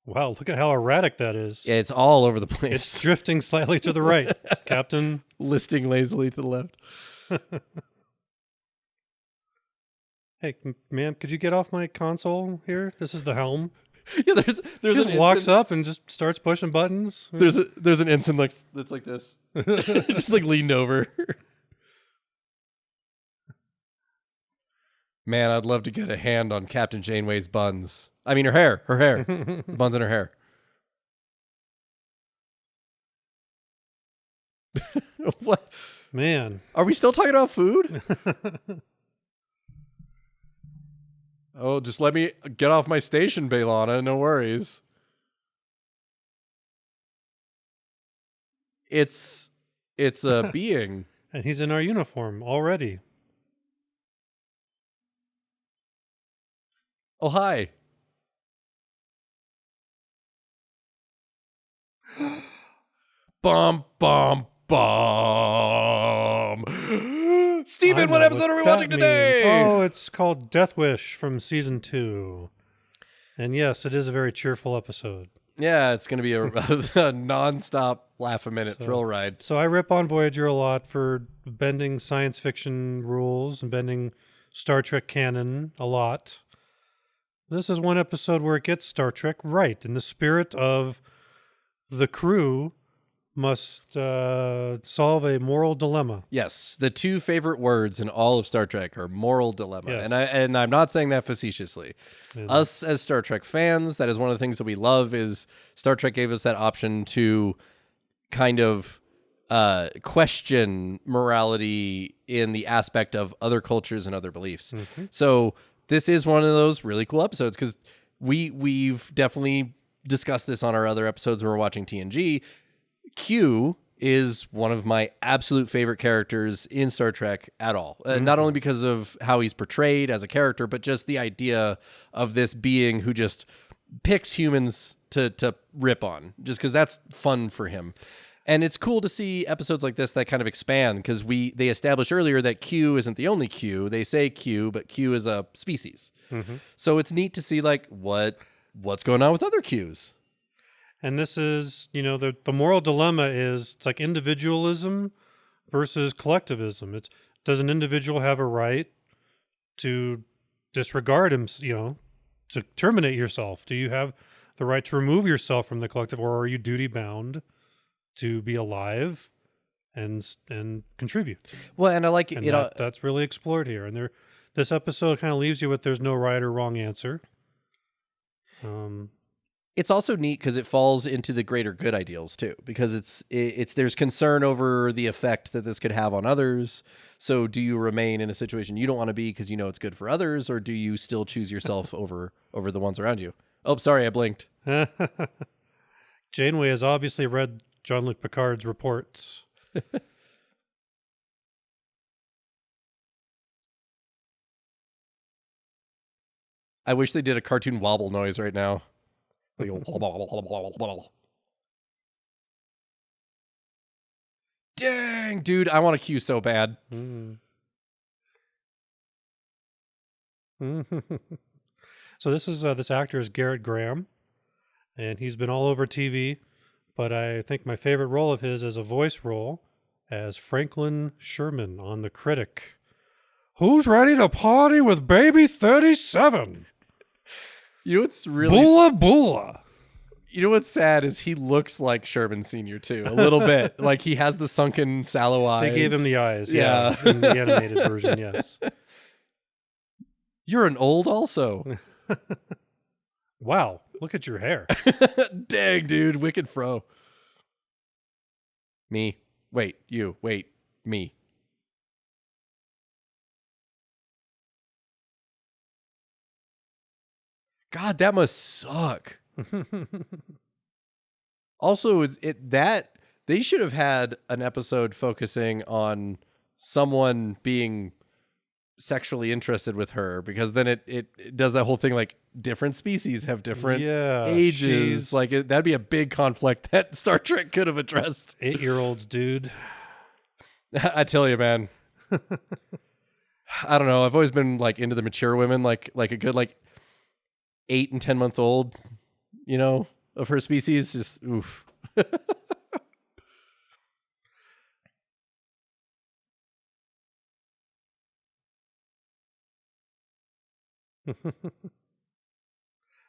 Wow, look at how erratic that is. Yeah, it's all over the place. It's drifting slightly to the right, Captain. Listing lazily to the left. Hey, ma'am, could you get off my console here? This is the helm. Yeah, there's She just walks up and just starts pushing buttons. There's an ensign that's like this, just like leaned over. Man, I'd love to get a hand on Captain Janeway's buns. I mean, her hair, the buns in her hair. What? Man, are we still talking about food? Oh, just let me get off my station, Baylana. No worries. It's a being. And he's in our uniform already. Oh, hi. Bum, bum, bum. Steven, what episode are we watching today? Oh, it's called Death Wish from season 2. And yes, it is a very cheerful episode. Yeah, it's going to be a non-stop laugh-a-minute thrill ride. So I rip on Voyager a lot for bending science fiction rules and bending Star Trek canon a lot. This is one episode where it gets Star Trek right, in the spirit of the crew must solve a moral dilemma. Yes, the two favorite words in all of Star Trek are moral dilemma. Yes. And I'm not saying that facetiously. Us as Star Trek fans, that is one of the things that we love is Star Trek gave us that option to kind of question morality in the aspect of other cultures and other beliefs. Mm-hmm. So this is one of those really cool episodes because we've definitely discussed this on our other episodes when we're watching TNG. Q is one of my absolute favorite characters in Star Trek at all. Not only because of how he's portrayed as a character, but just the idea of this being who just picks humans to rip on, just because that's fun for him. And it's cool to see episodes like this that kind of expand because they established earlier that Q isn't the only Q. They say Q, but Q is a species. Mm-hmm. So it's neat to see like what's going on with other Qs. And this is, the moral dilemma is it's like individualism versus collectivism. It's, does an individual have a right to disregard him, to terminate yourself? Do you have the right to remove yourself from the collective, or are you duty bound to be alive and contribute? Well, and I like and that's really explored here. And this episode kind of leaves you with there's no right or wrong answer. It's also neat because it falls into the greater good ideals too, because it's there's concern over the effect that this could have on others. So do you remain in a situation you don't want to be because you know it's good for others, or do you still choose yourself over the ones around you? Oh, sorry, I blinked. Janeway has obviously read Jean-Luc Picard's reports. I wish they did a cartoon wobble noise right now. Dang, dude, I want a Q so bad. So this actor is Garrett Graham, and he's been all over TV, but I think my favorite role of his is a voice role as Franklin Sherman on The Critic. Who's ready to party with baby 37? You know what's really... Bula. You know what's sad is he looks like Sherman Sr. too, a little bit. Like he has the sunken, sallow eyes. They gave him the eyes, yeah. In the animated version, yes. You're an old also. Wow, look at your hair. Dang, dude, wicked fro. Me. Wait, you. Wait, me. God, that must suck. Also, they should have had an episode focusing on someone being sexually interested with her, because then it does that whole thing like different species have different ages. Like that'd be a big conflict that Star Trek could have addressed. 8-year-olds, dude. I tell you, man. I don't know. I've always been like into the mature women, like a good like 8 and 10 month old, of her species. Just oof.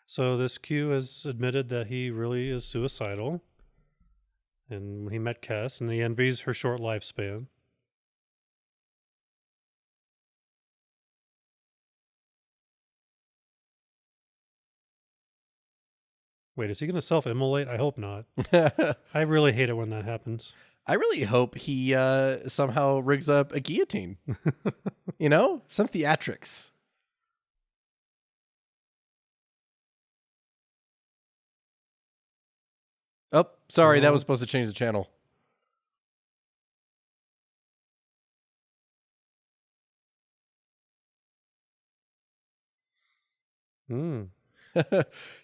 So this Q has admitted that he really is suicidal, and he met Kes, and he envies her short lifespan. Wait, is he going to self-immolate? I hope not. I really hate it when that happens. I really hope he somehow rigs up a guillotine. You know, some theatrics. Oh, sorry, that was supposed to change the channel.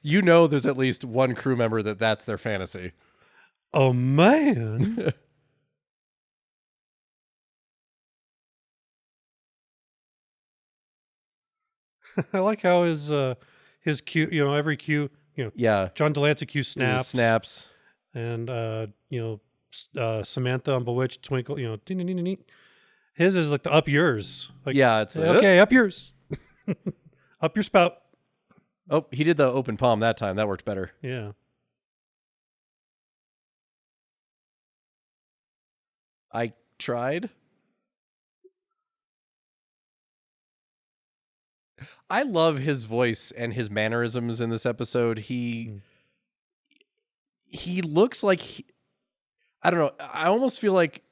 You know, there's at least one crew member that's their fantasy. Oh, man. I like how his Q, every Q, Yeah. John Delancey Q snaps. Snaps. And, Samantha on Bewitched, Twinkle, his is like the up yours. Like, yeah, it's okay, up yours. Up your spout. Oh, he did the open palm that time. That worked better. Yeah. I tried. I love his voice and his mannerisms in this episode. He looks like I don't know. I almost feel like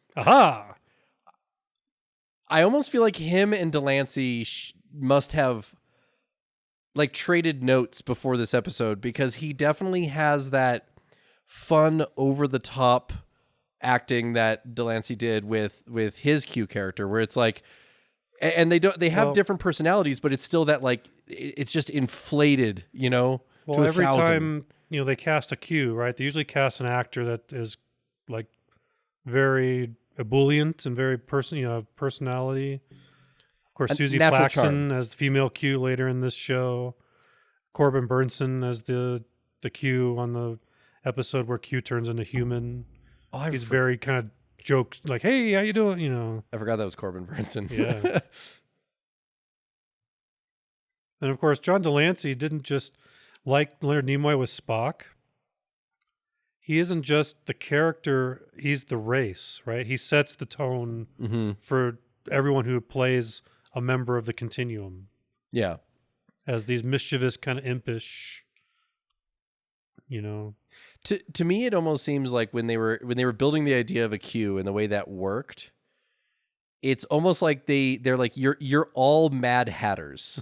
him and Delancey must have like traded notes before this episode, because he definitely has that fun over the top acting that Delancey did with his Q character, where it's like, and they have different personalities, but it's still that like it's just inflated, Well, to every 1,000. time they cast a Q, right? They usually cast an actor that is like very ebullient and very personality. Of course, Susie Plaxton as the female Q later in this show. Corbin Burnson as the Q on the episode where Q turns into human. Oh, he's very kind of jokes like, "Hey, how you doing?" I forgot that was Corbin Burnson. Yeah. And of course, John Delancey didn't just like Leonard Nimoy with Spock. He isn't just the character; he's the race, right? He sets the tone for everyone who plays a member of the Continuum. Yeah. As these mischievous, kind of impish, To me, it almost seems like when they were building the idea of a Q and the way that worked, it's almost like they're like, you're all Mad Hatters.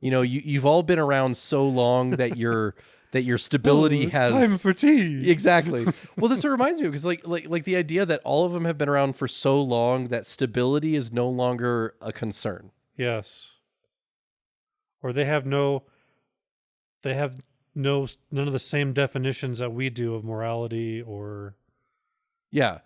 You've all been around so long that your stability has time for tea. Exactly. Well, this reminds me, because like the idea that all of them have been around for so long that stability is no longer a concern. Yes. Or they have none of the same definitions that we do of morality or. Yeah.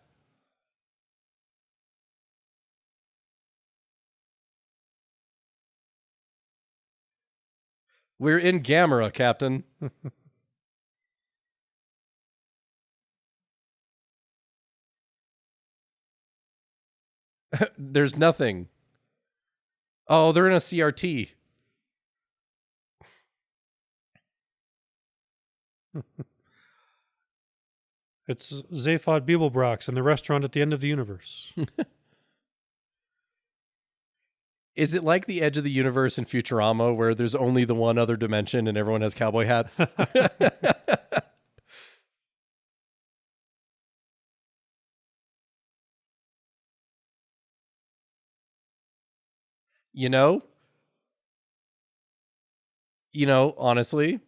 We're in Gamera, Captain. There's nothing. Oh, they're in a CRT. It's Zaphod Beeblebrox and the restaurant at the end of the universe. Is it like the edge of the universe in Futurama, where there's only the one other dimension and everyone has cowboy hats? Honestly,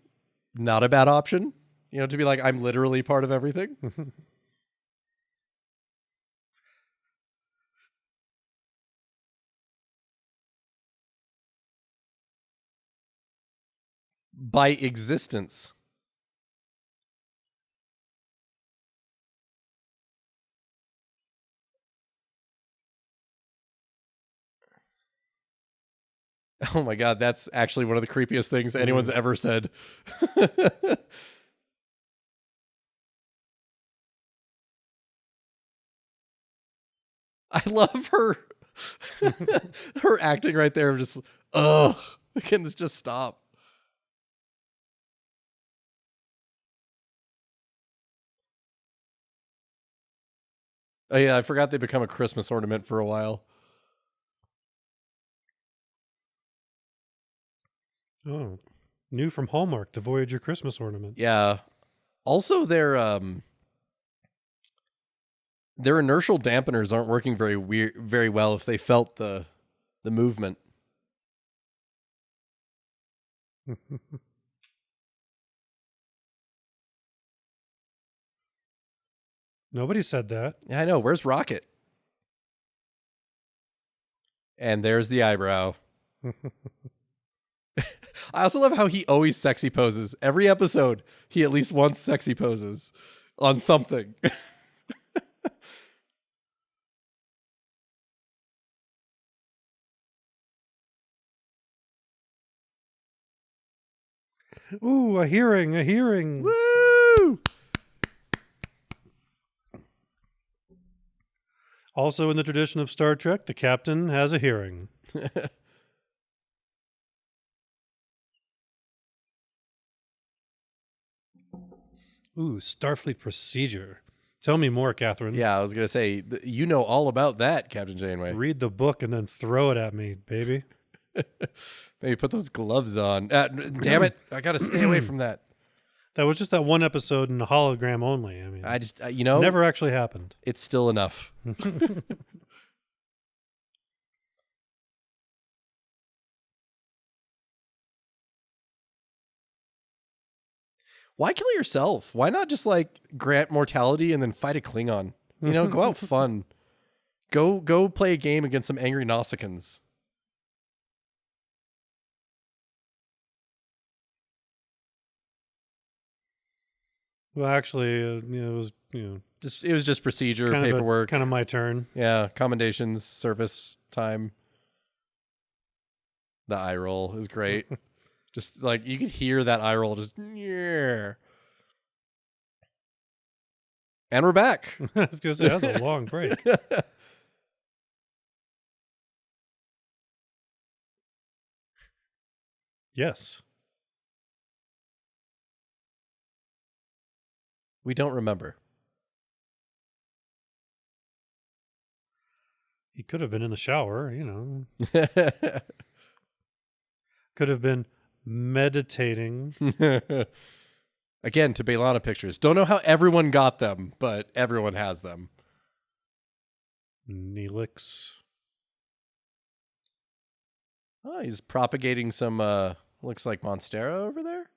not a bad option. To be like, I'm literally part of everything. By existence. Oh my God, that's actually one of the creepiest things anyone's ever said. I love her. Her acting right there. Just, ugh. Can this just stop? Oh, yeah. I forgot they become a Christmas ornament for a while. Oh, new from Hallmark, the Voyager Christmas ornament. Yeah. Also, their inertial dampeners aren't working very well if they felt the movement. Nobody said that. Yeah, I know. Where's Rocket? And there's the eyebrow. I also love how he always sexy poses. Every episode, he at least once sexy poses on something. Ooh, a hearing, a hearing. Woo! Also, in the tradition of Star Trek, the captain has a hearing. Ooh, Starfleet procedure. Tell me more, Catherine. Yeah, I was going to say, you know all about that, Captain Janeway. Read the book and then throw it at me, baby. Maybe put those gloves on. Damn it. I got to stay away from that. That was just that one episode in the hologram only. I mean, I just, never actually happened. It's still enough. Why kill yourself? Why not just like grant mortality and then fight a Klingon? Go out fun. Go play a game against some angry Nausicaans. Well, actually, it was It was just procedure, kind paperwork. Kind of my turn. Yeah, commendations, service time. The eye roll is great. Just like you could hear that eye roll just yeah. And we're back. I was gonna say that's a long break. Yes. We don't remember. He could have been in the shower, Could have been meditating. Again, to Bailana pictures. Don't know how everyone got them, but everyone has them. Neelix. Oh, he's propagating some, looks like Monstera over there.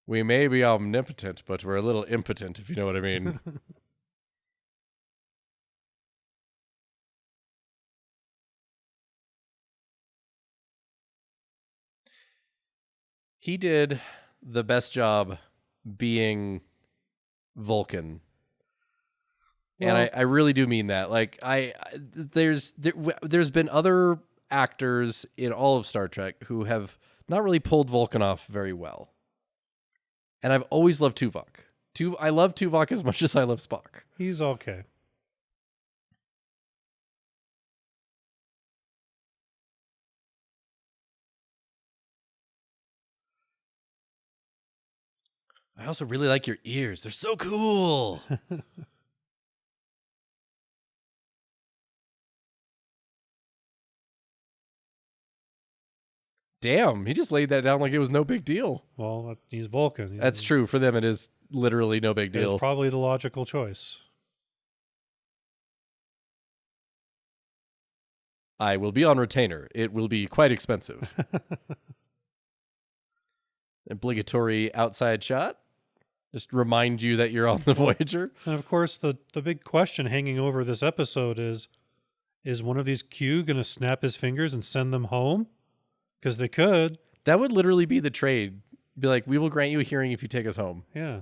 We may be omnipotent, but we're a little impotent, if you know what I mean. He did the best job being Vulcan. Well, and I really do mean that. Like there's been other actors in all of Star Trek who have not really pulled Vulcan off very well. And I've always loved Tuvok. I love Tuvok as much as I love Spock. he's okay. I also really like your ears. They're so cool. Damn, he just laid that down like it was no big deal. Well, he's Vulcan. That's true. For them, it is literally no big deal. It's probably the logical choice. I will be on retainer. It will be quite expensive. Obligatory outside shot. Just remind you that you're on the Voyager. And of course, the big question hanging over this episode is one of these Q going to snap his fingers and send them home? Because they could. That would literally be the trade. Be like, we will grant you a hearing if you take us home. Yeah.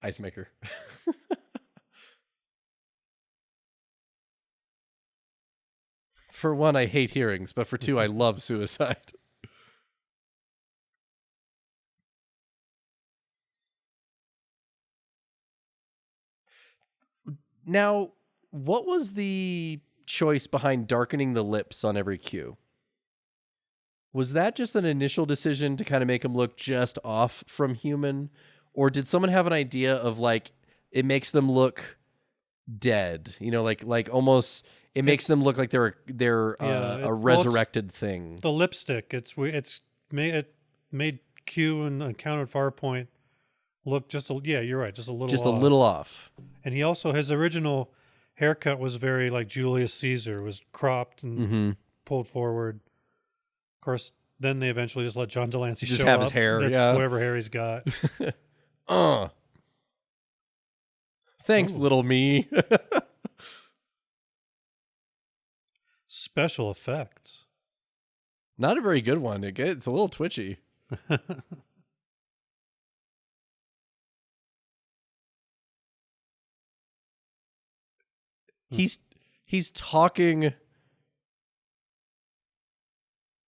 Ice maker. For one, I hate hearings, but for two, I love suicide. Now, what was the choice behind darkening the lips on every Q? Was that just an initial decision to kind of make him look just off from human? Or did someone have an idea of like, it makes them look dead? You know, like almost, it makes them look like they're a resurrected thing. The lipstick, it made Q and Uncounted Farpoint look you're right, just a little off. And he also, his original haircut was very like Julius Caesar, was cropped and pulled forward. Of course, then they eventually just let John Delancey just show have up, his hair, whatever hair he's got. Thanks, little me. Special effects. Not a very good one. It's a little twitchy. He's talking.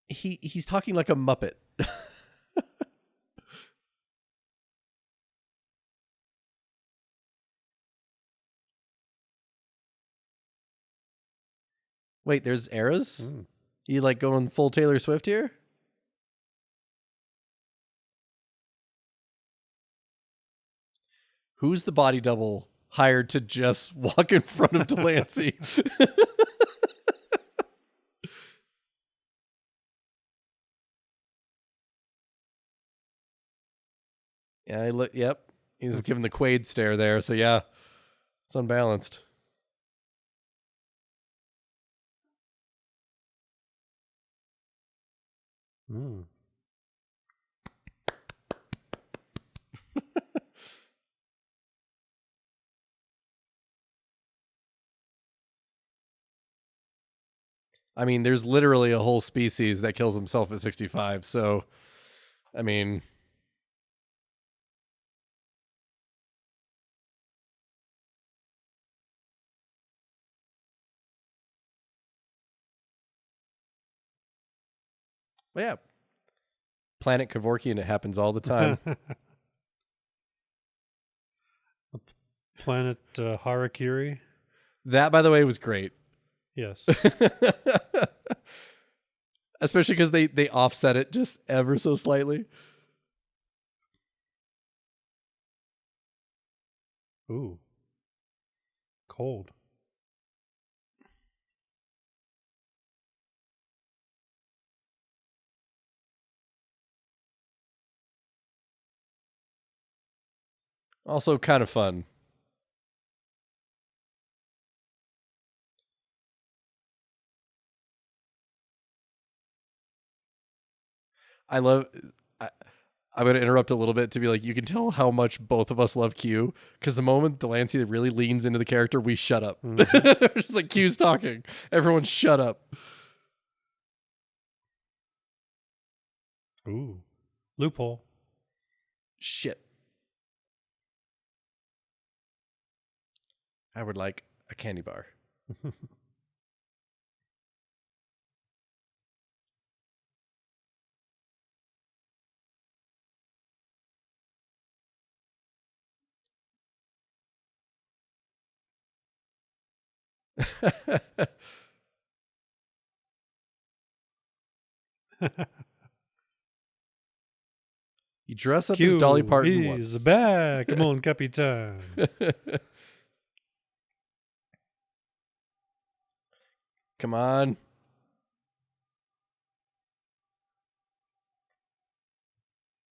He's talking like a Muppet. Wait, there's eras? You like going full Taylor Swift here? Who's the body double hired to just walk in front of Delancey? Yeah, yep. He's giving the Quaid stare there, so yeah. It's unbalanced. I mean, there's literally a whole species that kills himself at 65, so I mean, well, yeah. Planet Kevorkian, it happens all the time. Planet Harakiri. That, by the way, was great. Yes. Especially because they offset it just ever so slightly. Ooh. Cold. Also kind of fun. I'm going to interrupt a little bit to be like, you can tell how much both of us love Q, because the moment Delancey really leans into the character, we shut up. Just like, Q's talking. Everyone shut up. Ooh. Loophole. Shit. I would like a candy bar. You dress up Q, as Dolly Parton he's once. back. Come on, Capitan. Come on.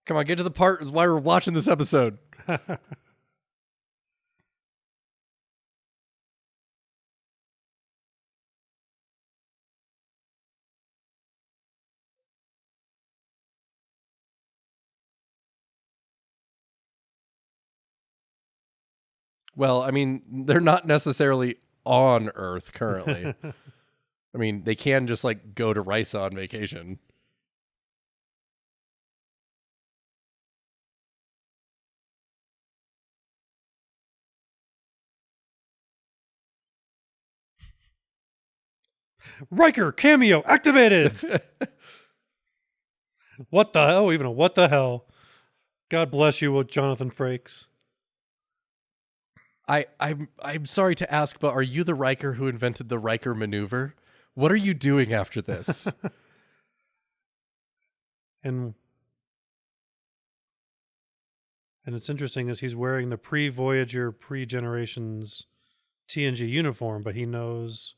Come on, get to the part is why we're watching this episode. Well, I mean, they're not necessarily on Earth currently. I mean, they can just like go to Risa on vacation. Riker cameo activated. What the hell? Even a what the hell? God bless you, Jonathan Frakes. I'm sorry to ask, but are you the Riker who invented the Riker maneuver? What are you doing after this? And it's interesting is he's wearing the pre-Voyager, pre-Generations TNG uniform, but he knows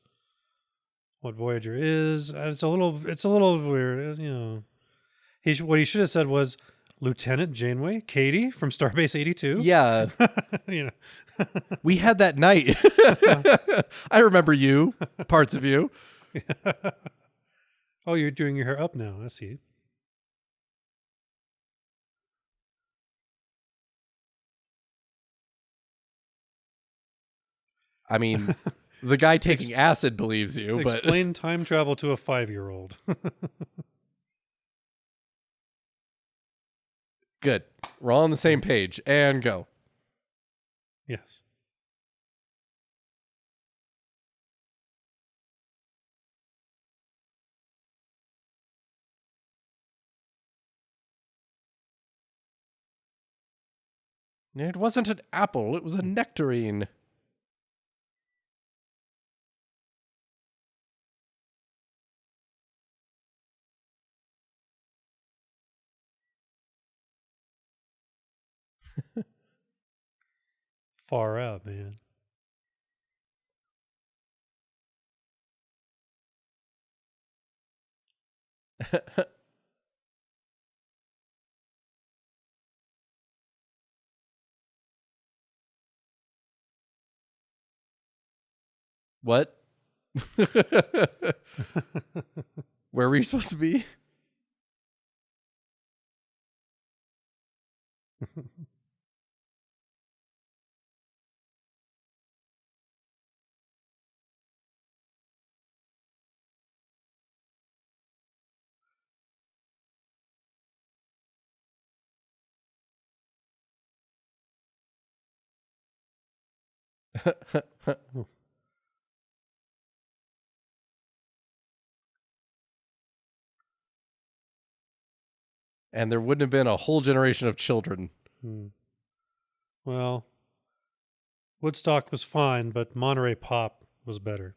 what Voyager is. It's a little weird, you know. What he should have said was Lieutenant Janeway, Katie from Starbase 82. Yeah. You know. We had that night. I remember you, parts of you. Oh, you're doing your hair up now. I see. I mean, the guy taking acid believes you, but explain time travel to a 5-year-old. good. We're all on the same page. And go. Yes. It wasn't an apple. It was a nectarine. Far out, man. What? Where were you supposed to be? And there wouldn't have been a whole generation of children. Well, Woodstock was fine, but Monterey Pop was better.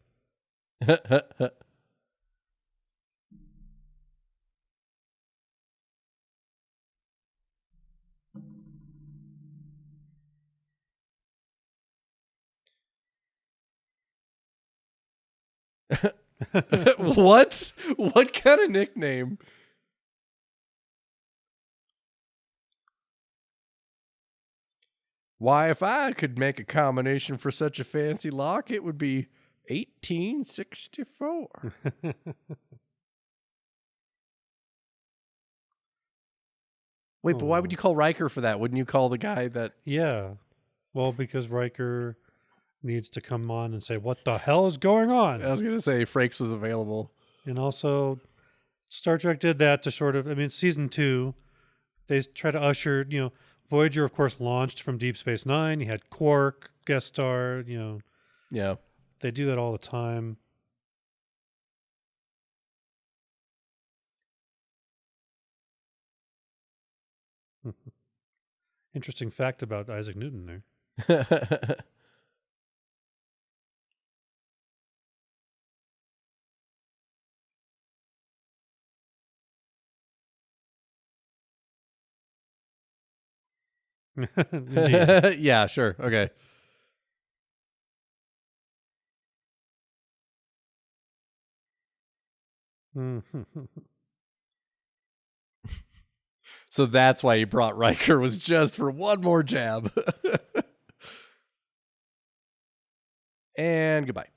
What? What kind of nickname? Why, if I could make a combination for such a fancy lock, it would be 1864. Wait, but why would you call Riker for that? Wouldn't you call the guy that... Yeah. Well, because Riker needs to come on and say, what the hell is going on? I was going to say Frakes was available. And also, Star Trek did that to sort of, I mean, season 2, they try to usher, you know, Voyager, of course, launched from Deep Space Nine. You had Quark guest star, you know. Yeah. They do that all the time. Interesting fact about Isaac Newton there. Yeah, sure. Okay. So that's why he brought Riker, was just for one more jab. And goodbye.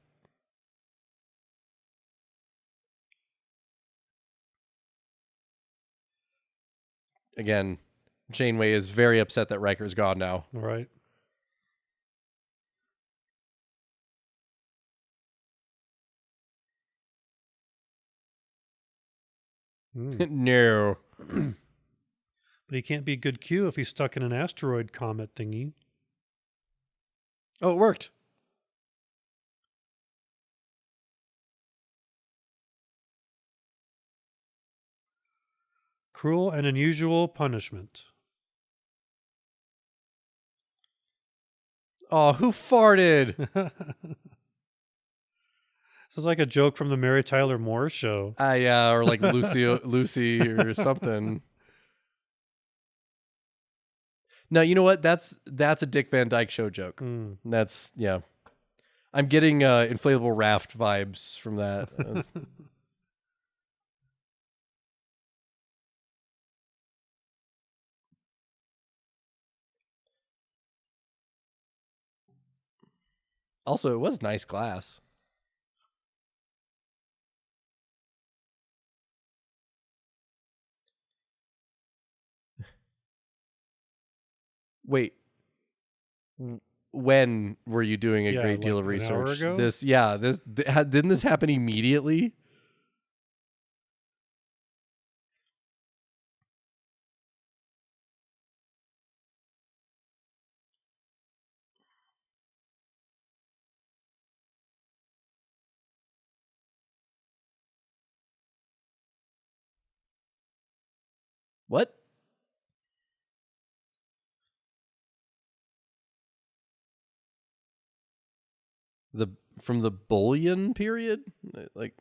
Again, Janeway is very upset that Riker's gone now. Right. No. But he can't be good Q if he's stuck in an asteroid comet thingy. Oh, it worked. Cruel and unusual punishment. Oh, who farted? This is like a joke from the Mary Tyler Moore Show. Yeah, or like Lucy or something. No, you know what? That's a Dick Van Dyke Show joke. That's, yeah. I'm getting inflatable raft vibes from that. Also, it was nice glass. Wait. When were you doing a great deal of research? An hour ago? Didn't this happen immediately? What? From the bullion period? Like,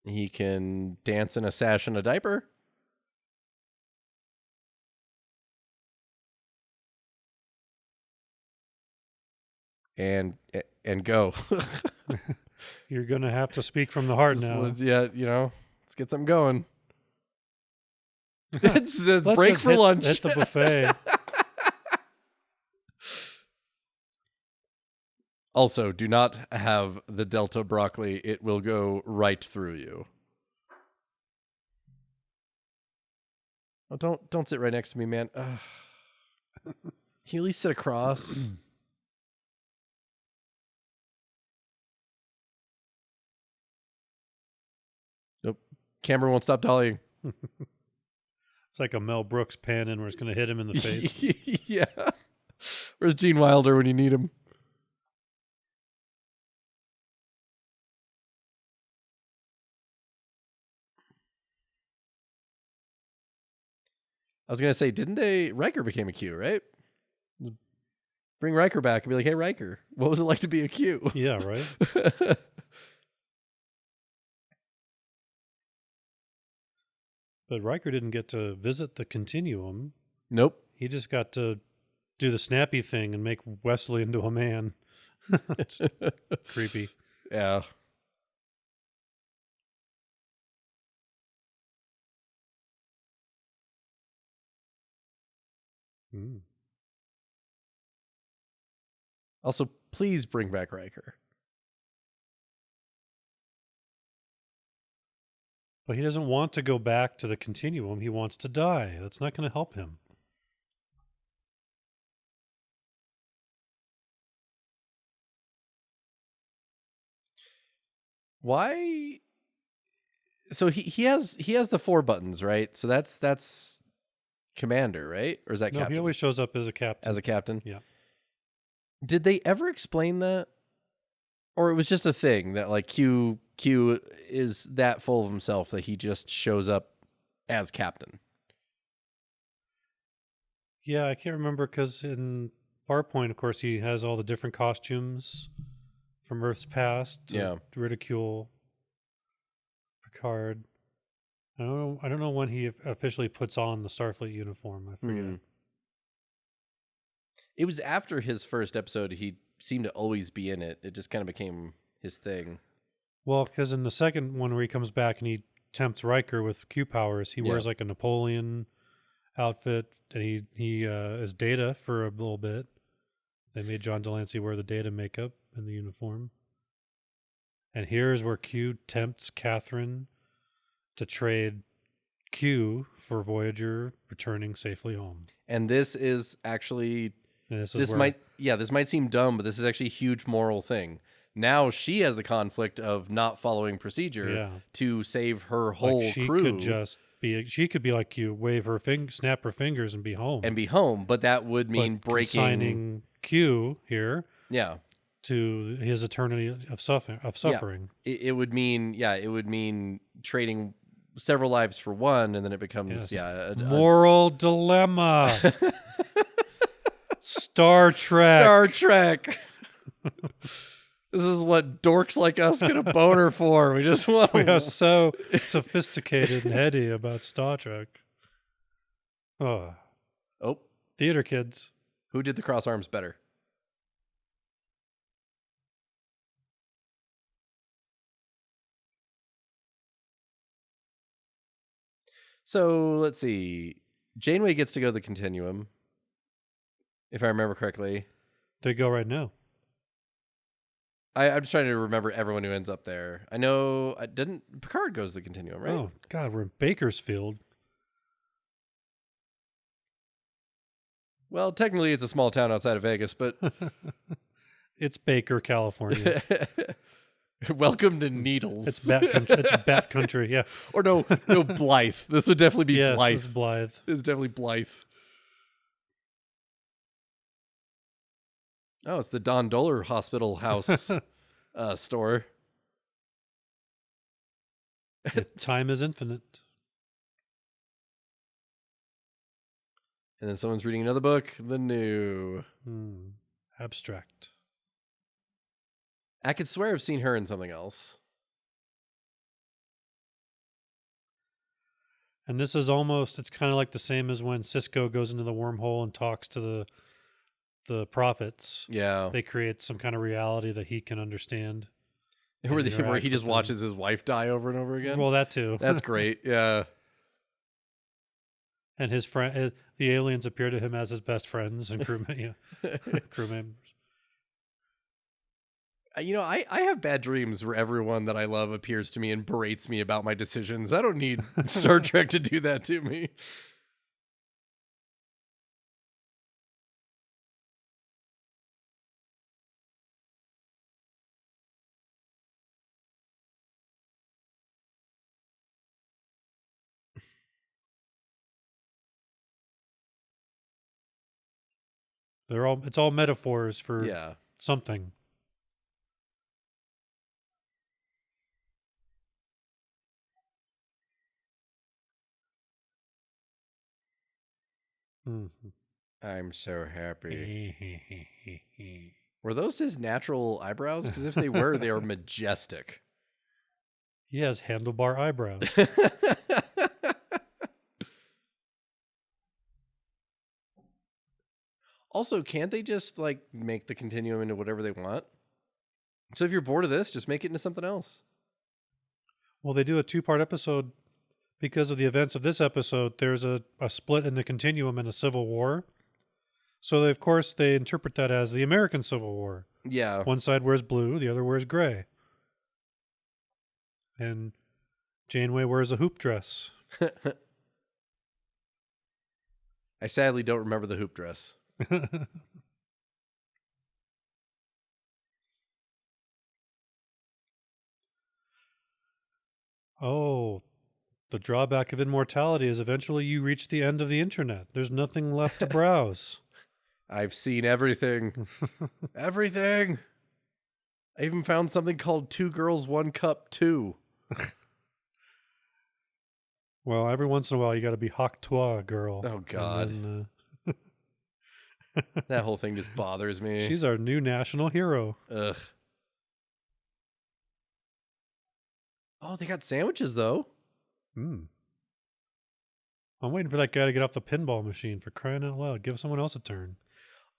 he can dance in a sash and a diaper? And go. You're going to have to speak from the heart now. Let's get something going. It's break for lunch. Hit the buffet. Also, do not have the Delta broccoli. It will go right through you. Oh, don't sit right next to me, man. Can you at least sit across? Nope. Camera won't stop dollying. It's like a Mel Brooks pan in where it's going to hit him in the face. Yeah. Where's Gene Wilder when you need him? I was going to say, Riker became a Q, right? Bring Riker back and be like, hey, Riker, what was it like to be a Q? Yeah, right? But Riker didn't get to visit the Continuum. Nope. He just got to do the snappy thing and make Wesley into a man. It's creepy. Yeah. Also, please bring back Riker. But he doesn't want to go back to the Continuum. He wants to die. That's not going to help him. Why? So he has the 4 buttons, right? So that's commander, right? Or is that captain? No, he always shows up as a captain. As a captain? Yeah. Did they ever explain that? Or it was just a thing that like Q is that full of himself that he just shows up as captain? Yeah, I can't remember because in Farpoint, of course, he has all the different costumes from Earth's past to ridicule Picard. I don't know when he officially puts on the Starfleet uniform. I forget. It was after his first episode. He seemed to always be in it. It just kind of became his thing. Well, because in the second one where he comes back and he tempts Riker with Q powers, he wears like a Napoleon outfit, and he is Data for a little bit. They made John Delancey wear the Data makeup and the uniform. And here's where Q tempts Catherine to trade Q for Voyager returning safely home. And this is actually... This might seem dumb, but this is actually a huge moral thing. Now she has the conflict of not following procedure to save her whole crew. She could just she could be like you, snap her fingers and be home. But that would mean breaking consigning Q here yeah to his eternity of suffering. It would mean trading several lives for one, and then it becomes moral dilemma. Star Trek. This is what dorks like us get a boner for. We just want we are so sophisticated and heady about Star Trek. Oh, theater kids. Who did the cross arms better? So let's see. Janeway gets to go to the Continuum, if I remember correctly. They go right now. I'm just trying to remember everyone who ends up there. I know Picard goes to the Continuum, right? Oh God, we're in Bakersfield. Well, technically it's a small town outside of Vegas, but it's Baker, California. Welcome to Needles. It's Bat Country, yeah. Or no, Blythe. This would definitely be Blythe. Yes, Blythe. It's definitely Blythe. Oh, it's the Don Doler Hospital House store. Time is infinite. And then someone's reading another book, The New. Abstract. I could swear I've seen her in something else. And this is it's kind of like the same as when Cisco goes into the wormhole and talks to the prophets. Yeah. They create some kind of reality that he can understand. Where he just watches his wife die over and over again? Well, that too. That's great, yeah. And his friend, the aliens appear to him as his best friends and crew members. I have bad dreams where everyone that I love appears to me and berates me about my decisions. I don't need Star Trek to do that to me. It's all metaphors for something. I'm so happy. Were those his natural eyebrows? Because if they were, they were majestic. He has handlebar eyebrows. Also, can't they just make the Continuum into whatever they want? So if you're bored of this, just make it into something else. Well, they do a 2-part episode because of the events of this episode. There's a split in the Continuum and a civil war. So of course they interpret that as the American Civil War. Yeah. One side wears blue, the other wears gray. And Janeway wears a hoop dress. I sadly don't remember the hoop dress. Oh, the drawback of immortality is eventually you reach the end of the internet. There's nothing left to browse. I've seen everything. Everything. I even found something called 2 Girls, 1 Cup 2. Well, every once in a while you got to be Hawk Toi girl. Oh, God. Then, that whole thing just bothers me. She's our new national hero. Ugh. Oh, they got sandwiches, though. I'm waiting for that guy to get off the pinball machine, for crying out loud. Give someone else a turn.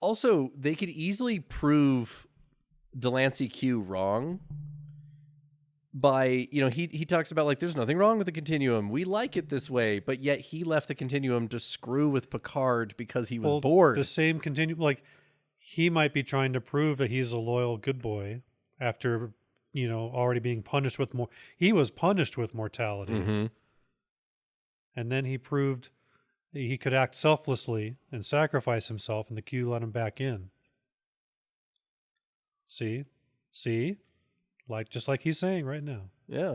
Also, they could easily prove Delancey Q wrong by, he talks about, there's nothing wrong with the Continuum. We like it this way. But yet he left the Continuum to screw with Picard because he was bored. The same Continuum, he might be trying to prove that he's a loyal good boy after, already being punished with more. He was punished with mortality. Mm-hmm. And then he proved he could act selflessly and sacrifice himself, and the Q let him back in. See? Just like he's saying right now. Yeah.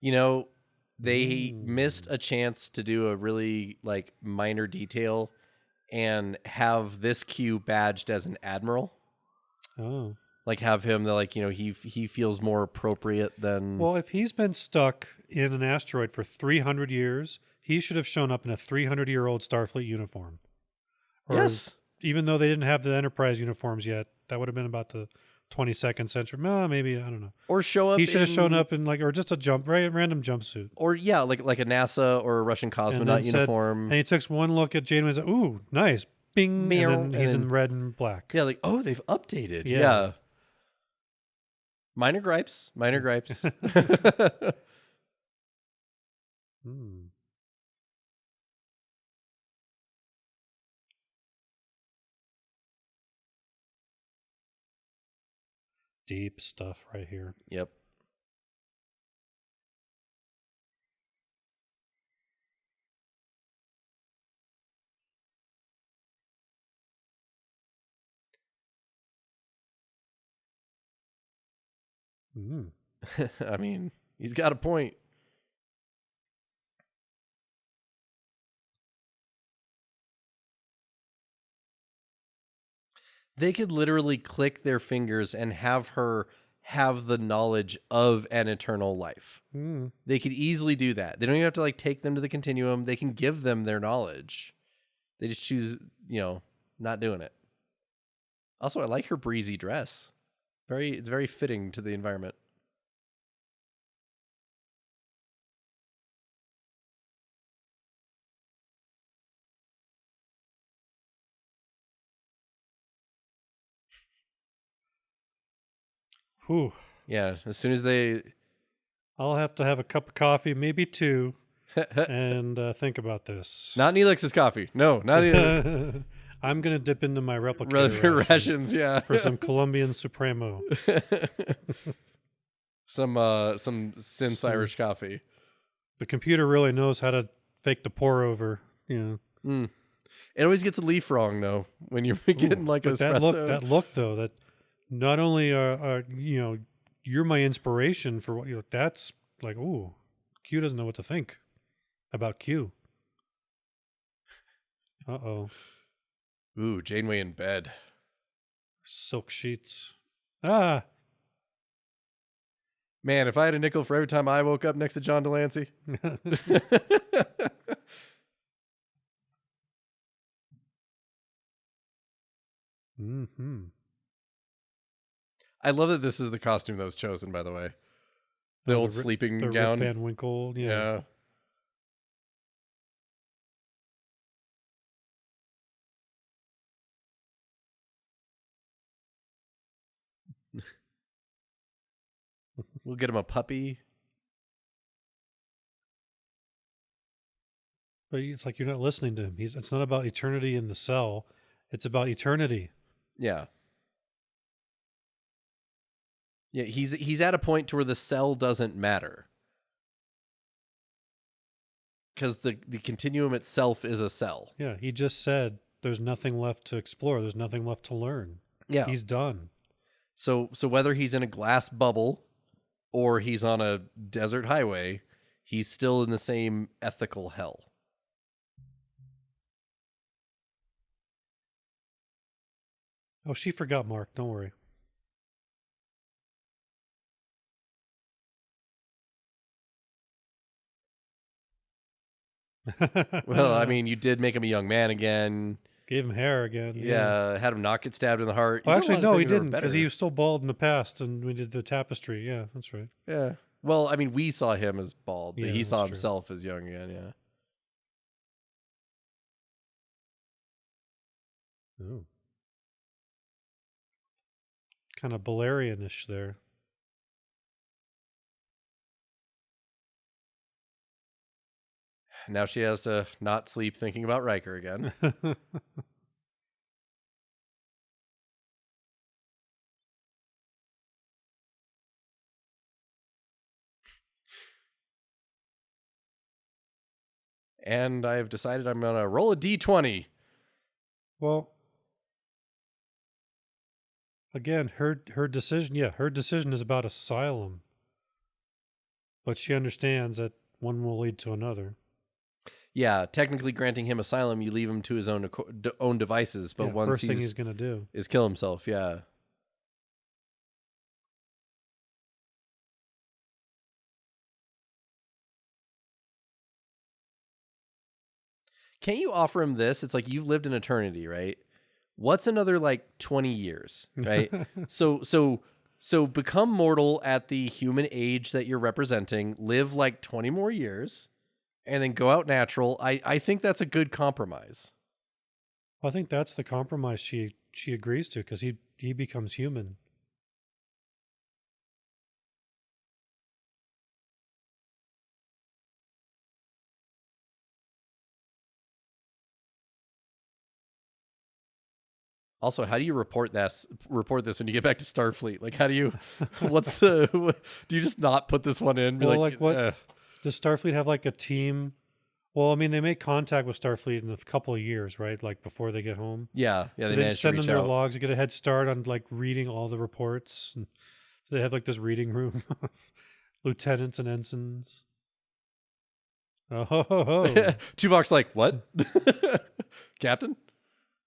You know, they missed a chance to do a really like minor detail and have this Q badged as an admiral. Oh. Like have him like, you know, he feels more appropriate than Well, if he's been stuck in an asteroid for 300 years, he should have shown up in a 300-year-old Starfleet uniform. Or Yes. even though they didn't have the Enterprise uniforms yet, that would have been about the 22nd century. No, maybe, I don't know. Or show up He should have shown up in like, or just a random jumpsuit. or yeah, like a NASA or a Russian cosmonaut uniform. And he took one look at Janeway and said, "Ooh, nice, bing," Meow, and then he's in red and black. Yeah, like, oh, they've updated. Yeah. Yeah. Minor gripes. Hmm. Deep stuff right here. Yep. Mm. I mean, he's got a point. They could literally click their fingers and have her have the knowledge of an eternal life. Mm. They could easily do that. They don't even have to like take them to the continuum. They can give them their knowledge. They just choose, you know, not doing it. Also, I like her breezy dress. It's very fitting to the environment. Whew. Yeah, as soon as they I'll have to have a cup of coffee, maybe two, and think about this. not Neelix's coffee. No, not even I'm going to dip into my replicator rations, yeah. for some Colombian Supremo. some synth Irish coffee. The computer really knows how to fake the pour over, you know. It always gets a leaf wrong though when you're getting like an espresso. That look though, that not only are you know, you're my inspiration for what you look. That's like, ooh, Q doesn't know what to think about Q. Uh-oh. Ooh, Janeway in bed. Silk sheets. Ah. Man, if I had a nickel for every time I woke up next to John Delancey. Mm-hmm. I love that this is the costume that was chosen, by the way. The old sleeping the gown. Rip Van Winkle, yeah. We'll get him a puppy. But it's like you're not listening to him. It's not about eternity in the cell. It's about eternity. Yeah. Yeah, he's at a point to where the cell doesn't matter. Because the continuum itself is a cell. Yeah, he just said there's nothing left to explore. There's nothing left to learn. Yeah. He's done. So whether he's in a glass bubble or he's on a desert highway, he's still in the same ethical hell. Oh, she forgot Mark. Don't worry. Well, I mean, you did make him a young man again. Gave him hair again. Yeah, had him not get stabbed in the heart. Oh, actually, no, he didn't, because he was still bald in the past, and we did the tapestry. Yeah, that's right. Yeah. Well, I mean, we saw him as bald, but Yeah, he saw that's himself as young again, yeah. Oh. Kind of Balerian-ish there. Now she has to not sleep thinking about Riker again. And I have decided I'm going to roll a d20. Well, again, her decision. Yeah, her decision is about asylum. but she understands that one will lead to another. Yeah, technically granting him asylum, you leave him to his own devices. But once first thing he's going to do is kill himself. Yeah. Can't you offer him this? It's like you've lived an eternity, right? What's another like 20 years, right? So become mortal at the human age that you're representing, live like 20 more years, and then go out natural. I think that's a good compromise. I think that's the compromise she agrees to, because he becomes human. Also, how do you report this when you get back to Starfleet? Like, how do you? Do you just not put this one in? Be Well, like what does Starfleet have, like a team? Well, I mean, they make contact with Starfleet in a couple of years, right? Like before they get home. Yeah, So they they managed just to send them reach their out. logs to get a head start on like reading all the reports. And so they have like this reading room of lieutenants and ensigns. Oh ho ho ho! Tuvok's like, what? Captain?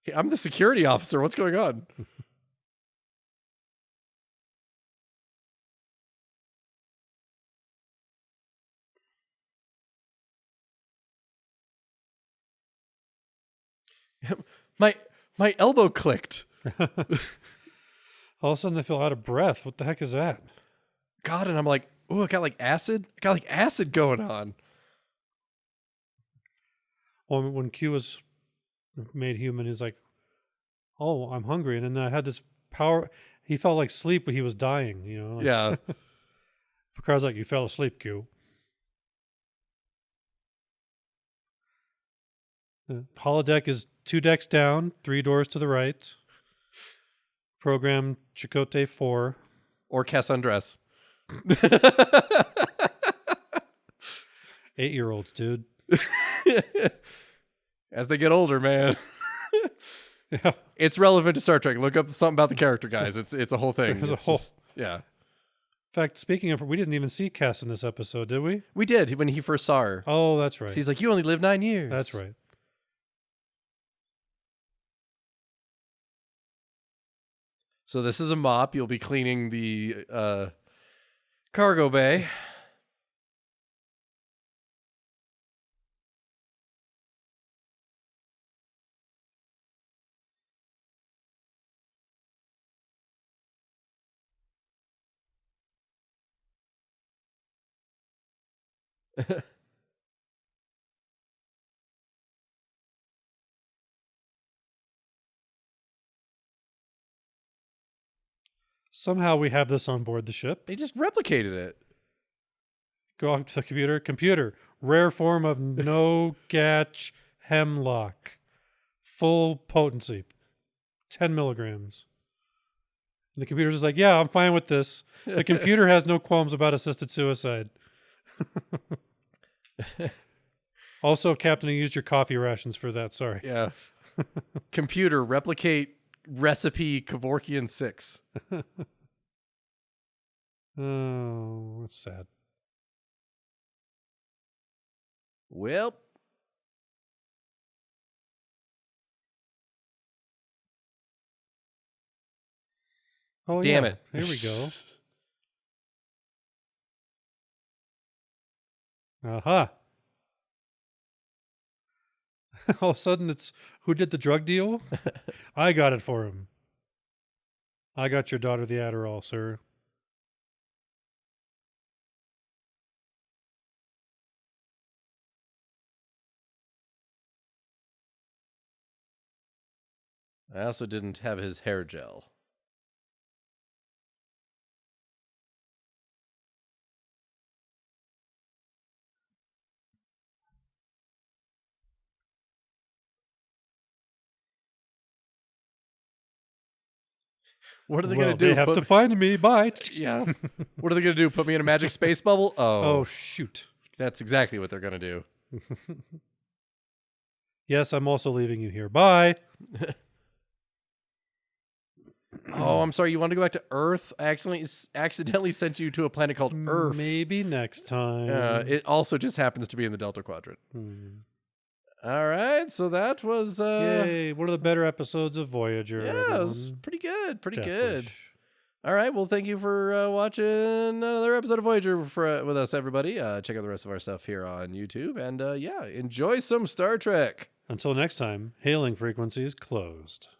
Hey, I'm the security officer. What's going on? my elbow clicked. All of a sudden, they feel out of breath. What the heck is that? God, and I'm like, oh, I got like acid. I got like acid going on. Well, when Q was made human, he's like, "Oh, I'm hungry," and then I had this power. He felt like sleep, but he was dying. You know? Like, Yeah. Picard's like, "You fell asleep, Q." Holodeck is 2 decks down, 3 doors to the right. Program Chakotay 4. Or Cass undress. 8-year-olds, dude. As they get older, man. Yeah. It's relevant to Star Trek. Look up something about the character, guys. It's a whole thing. There's a It's whole. just- yeah. In fact, speaking of, we didn't even see Cass in this episode, did we? We did when he first saw her. Oh, that's right. He's like, you only live 9 years. That's right. So this is a mop. You'll be cleaning the cargo bay. Somehow we have this on board the ship. They just replicated it. Go up to the computer. Computer, rare form of no-gatch hemlock. Full potency. 10 milligrams. And the computer's just like, yeah, I'm fine with this. The computer has no qualms about assisted suicide. Also, Captain, I used your coffee rations for that. Sorry. Yeah. Computer, replicate recipe Kevorkian 6. Oh, that's sad. Well. Oh, Damn yeah. it. Here we go. Aha. All of a sudden, it's who did the drug deal? I got it for him. I got your daughter the Adderall, sir. I also didn't have his hair gel. What are they going to do? They have to find me. Bye. Yeah. What are they going to do? Put me in a magic space bubble? Oh, shoot. That's exactly what they're going to do. Yes, I'm also leaving you here. Bye. Oh, I'm sorry. You want to go back to Earth? I accidentally sent you to a planet called Earth. Maybe next time. It also just happens to be in the Delta Quadrant. All right, so that was Yay! One of the better episodes of Voyager. Yeah, it was pretty good. Pretty good. All right, well, thank you for watching another episode of Voyager with us, everybody. Check out the rest of our stuff here on YouTube, and enjoy some Star Trek. Until next time, hailing frequencies closed.